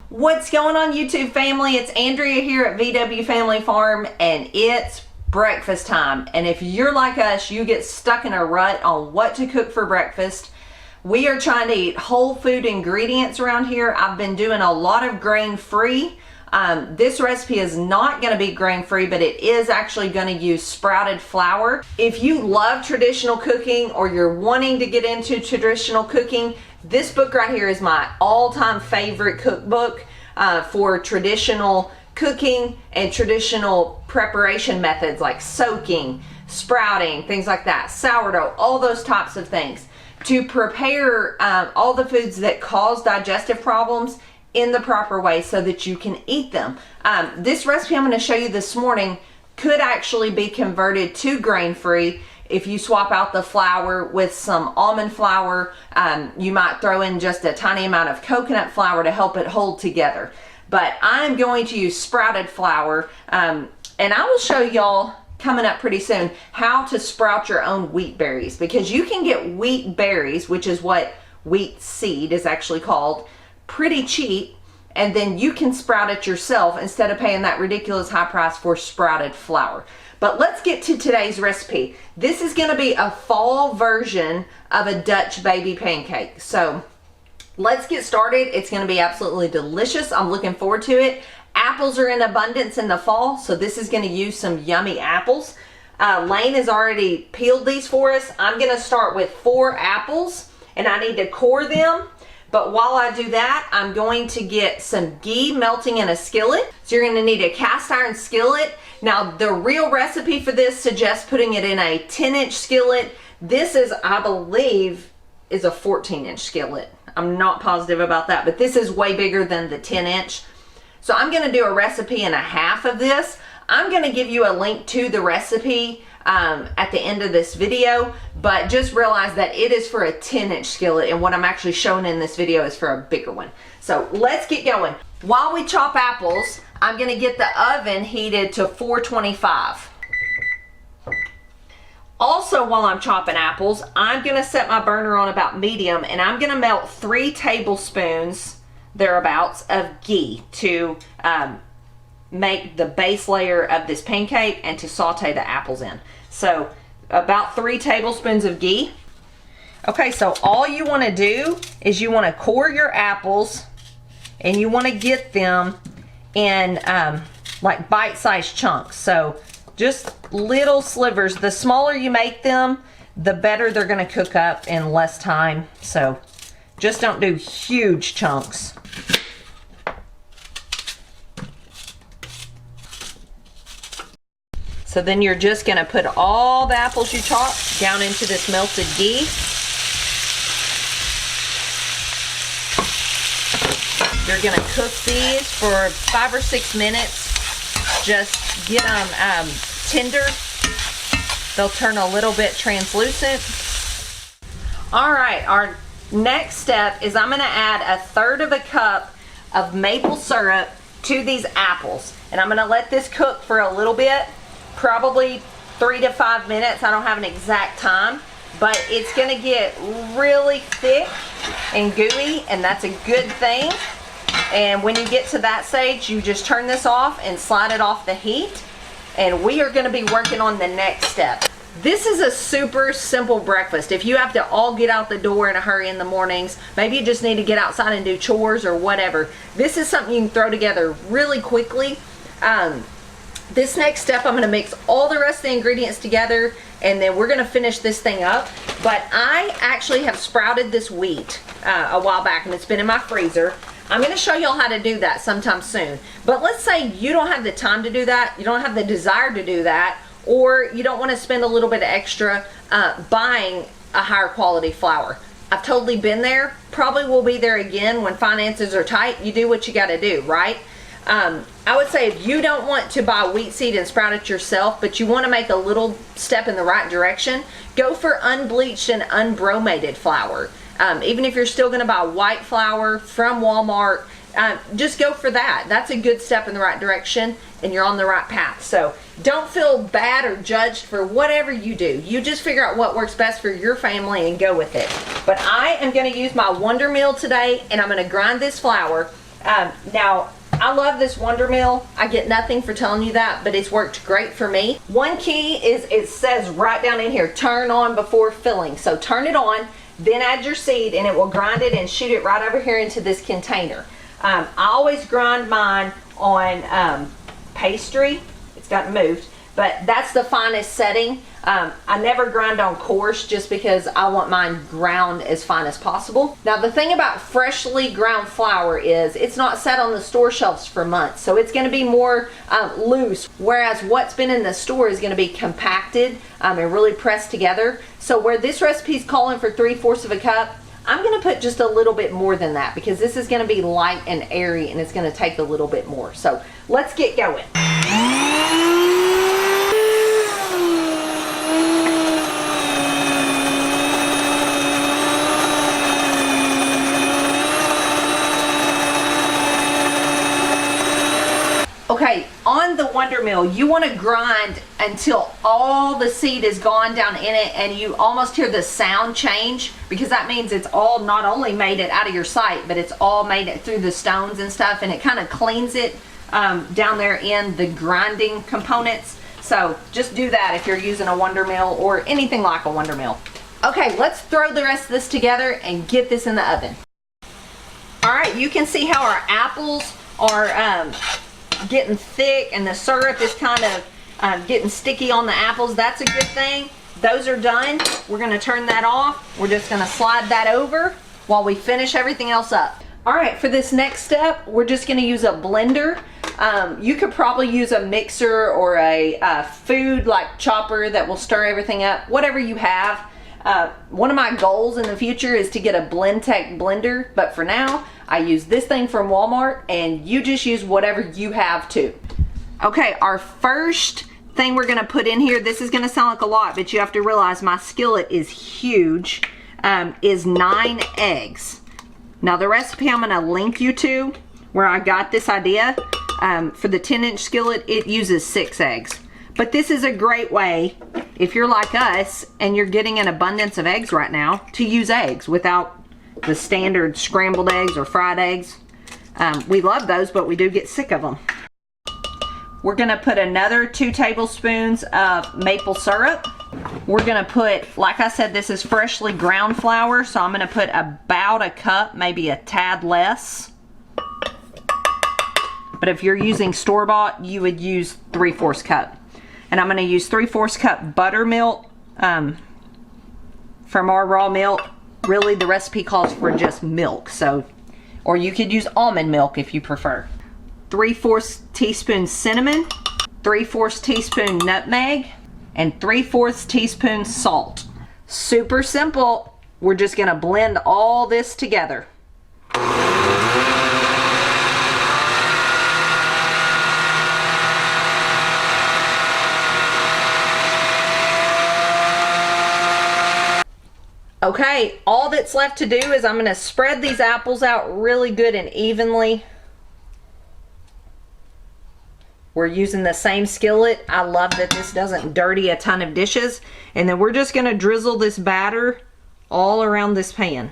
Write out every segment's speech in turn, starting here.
What's going on, YouTube family? It's Andrea here at VW Family Farm, and it's breakfast time. And if you're like us, you get stuck in a rut on what to cook for breakfast. We are trying to eat whole food ingredients around here. I've been doing a lot of grain-free. This recipe is not going to be grain-free, but it is actually going to use sprouted flour. If you love traditional cooking or you're wanting to get into traditional cooking, this book right here is my all-time favorite cookbook for traditional cooking and traditional preparation methods like soaking, sprouting, things like that, sourdough, all those types of things, to prepare all the foods that cause digestive problems in the proper way so that you can eat them. This recipe I'm going to show you this morning could actually be converted to grain-free if you swap out the flour with some almond flour. You might throw in just a tiny amount of coconut flour to help it hold together. But I'm going to use sprouted flour, and I will show y'all coming up pretty soon how to sprout your own wheat berries, because you can get wheat berries, which is what wheat seed is actually called, pretty cheap, and then you can sprout it yourself instead of paying that ridiculous high price for sprouted flour. But let's get to today's recipe. This is going to be a fall version of a Dutch baby pancake. So let's get started. It's going to be absolutely delicious. I'm looking forward to it. Apples are in abundance in the fall, so this is going to use some yummy apples. Lane has already peeled these for us. I'm going to start with 4 apples, and I need to core them. But while I do that, I'm going to get some ghee melting in a skillet. So you're going to need a cast iron skillet. Now, the real recipe for this suggests putting it in a 10-inch skillet. This is, I believe, is a 14-inch skillet. I'm not positive about that, but this is way bigger than the 10-inch. So I'm going to do a recipe and a half of this. I'm going to give you a link to the recipe at the end of this video, but just realize that it is for a 10-inch skillet, and what I'm actually showing in this video is for a bigger one. So let's get going. While we chop apples, I'm going to get the oven heated to 425. Also, while I'm chopping apples, I'm going to set my burner on about medium, and I'm going to melt 3 tablespoons thereabouts of ghee to make the base layer of this pancake and to saute the apples in. So about 3 tablespoons of ghee. Okay, so all you want to do is you want to core your apples, and you want to get them in like bite-sized chunks. So just little slivers. The smaller you make them, the better they're going to cook up in less time. So just don't do huge chunks. So then you're just going to put all the apples you chopped down into this melted ghee. You're going to cook these for 5 or 6 minutes. Just get them tender. They'll turn a little bit translucent. All right, our next step is I'm going to add 1/3 cup of maple syrup to these apples. And I'm going to let this cook for a little bit. Probably 3 to 5 minutes. I don't have an exact time, but it's going to get really thick and gooey, and that's a good thing. And when you get to that stage, you just turn this off and slide it off the heat, and we are going to be working on the next step. This is a super simple breakfast. If you have to all get out the door in a hurry in the mornings, maybe you just need to get outside and do chores or whatever, this is something you can throw together really quickly. This next step, I'm going to mix all the rest of the ingredients together, and then we're going to finish this thing up. But I actually have sprouted this wheat a while back, and it's been in my freezer. I'm going to show y'all how to do that sometime soon. But let's say you don't have the time to do that, you don't have the desire to do that, or you don't want to spend a little bit extra buying a higher quality flour. I've totally been there, probably will be there again when finances are tight. You do what you got to do, right? I would say if you don't want to buy wheat seed and sprout it yourself, but you want to make a little step in the right direction, go for unbleached and unbromated flour. Even if you're still going to buy white flour from Walmart, just go for that. That's a good step in the right direction, and you're on the right path. So don't feel bad or judged for whatever you do. You just figure out what works best for your family and go with it. But I am going to use my Wonder Mill today, and I'm going to grind this flour. Now, I love this Wonder Meal. I get nothing for telling you that, but it's worked great for me. One key is it says right down in here, turn on before filling. So turn it on, then add your seed, and it will grind it and shoot it right over here into this container. I always grind mine on pastry. It's gotten moved, but that's the finest setting. I never grind on coarse just because I want mine ground as fine as possible. Now the thing about freshly ground flour is it's not set on the store shelves for months, so it's going to be more loose, whereas what's been in the store is going to be compacted and really pressed together. So where this recipe is calling for 3/4 of a cup, I'm going to put just a little bit more than that because this is going to be light and airy and it's going to take a little bit more. So let's get going. Okay, on the Wonder Meal, you want to grind until all the seed is gone down in it and you almost hear the sound change, because that means it's all not only made it out of your sight, but it's all made it through the stones and stuff, and it kind of cleans it down there in the grinding components. So just do that if you're using a Wonder Meal or anything like a Wonder Meal. Okay, let's throw the rest of this together and get this in the oven. All right, you can see how our apples are getting thick and the syrup is kind of getting sticky on the apples. That's a good thing. Those are done. We're going to turn that off. We're just going to slide that over while we finish everything else up. All right, for this next step, we're just going to use a blender. You could probably use a mixer or a food like chopper that will stir everything up, whatever you have. One of my goals in the future is to get a Blendtec blender, but for now I use this thing from Walmart, and you just use whatever you have too. Okay, our first thing we're going to put in here, this is going to sound like a lot, but you have to realize my skillet is huge, is 9 eggs. Now the recipe I'm going to link you to where I got this idea, for the 10-inch skillet, it uses 6 eggs. But this is a great way, if you're like us and you're getting an abundance of eggs right now, to use eggs without the standard scrambled eggs or fried eggs. We love those, but we do get sick of them. We're going to put another 2 tablespoons of maple syrup. We're going to put, like I said, this is freshly ground flour, so I'm going to put about a cup, maybe a tad less. But if you're using store-bought, you would use 3/4 cup. And I'm going to use 3/4 cup buttermilk from our raw milk. Really, the recipe calls for just milk, so, or you could use almond milk if you prefer. 3/4 teaspoon cinnamon, 3/4 teaspoon nutmeg, and 3/4 teaspoon salt. Super simple. We're just going to blend all this together. Okay, all that's left to do is I'm going to spread these apples out really good and evenly. We're using the same skillet. I love that this doesn't dirty a ton of dishes. And then we're just going to drizzle this batter all around this pan.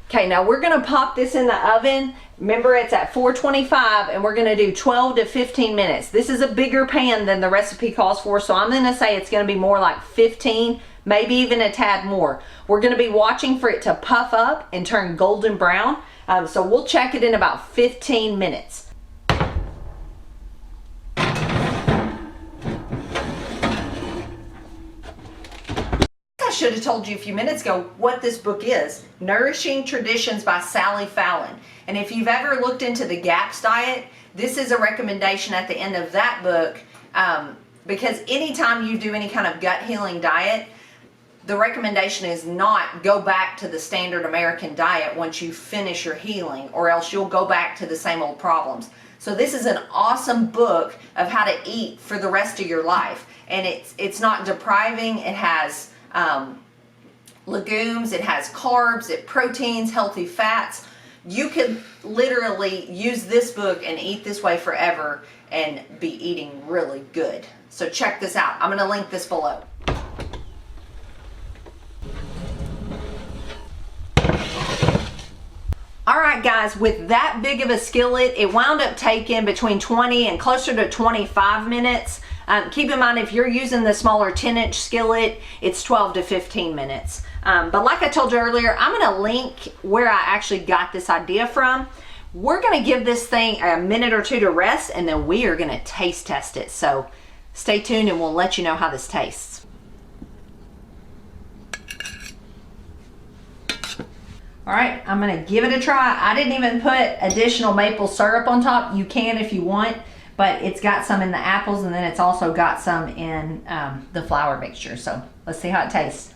Okay, now we're going to pop this in the oven. Remember, it's at 425, and we're going to do 12 to 15 minutes. This is a bigger pan than the recipe calls for, so I'm going to say it's going to be more like 15, maybe even a tad more. We're going to be watching for it to puff up and turn golden brown, so we'll check it in about 15 minutes. I should have told you a few minutes ago what this book is. Nourishing Traditions by Sally Fallon. And if you've ever looked into the GAPS diet, this is a recommendation at the end of that book, because anytime you do any kind of gut healing diet, the recommendation is not go back to the standard American diet once you finish your healing, or else you'll go back to the same old problems. So this is an awesome book of how to eat for the rest of your life. And it's not depriving. It has legumes, it has carbs, it proteins, healthy fats. You could literally use this book and eat this way forever and be eating really good. So check this out. I'm going to link this below. right, guys, with that big of a skillet, it wound up taking between 20 and closer to 25 minutes. Keep in mind, if you're using the smaller 10-inch skillet, it's 12 to 15 minutes. But like I told you earlier, I'm going to link where I actually got this idea from. We're going to give this thing a minute or two to rest, and then we are going to taste test it. So stay tuned and we'll let you know how this tastes. All right, I'm going to give it a try. I didn't even put additional maple syrup on top. You can if you want, but it's got some in the apples, and then it's also got some in the flour mixture. So let's see how it tastes.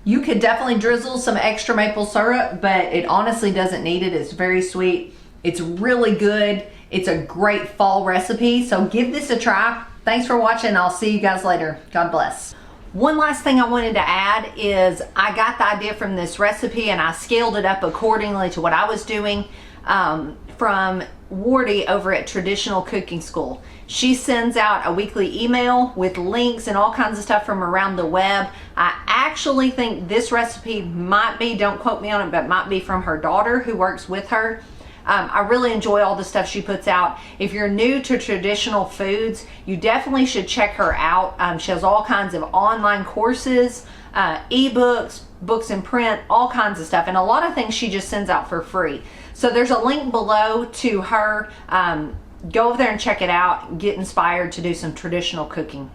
You could definitely drizzle some extra maple syrup, but it honestly doesn't need it. It's very sweet. It's really good. It's a great fall recipe, so give this a try. Thanks for watching. I'll see you guys later. God bless. One last thing I wanted to add is I got the idea from this recipe and I scaled it up accordingly to what I was doing from Wardy over at Traditional Cooking School. She sends out a weekly email with links and all kinds of stuff from around the web. I actually think this recipe might be, don't quote me on it, but might be from her daughter who works with her. I really enjoy all the stuff she puts out. If you're new to traditional foods, you definitely should check her out. She has all kinds of online courses, ebooks, books in print, all kinds of stuff, and a lot of things she just sends out for free. So there's a link below to her. Go over there and check it out. Get inspired to do some traditional cooking.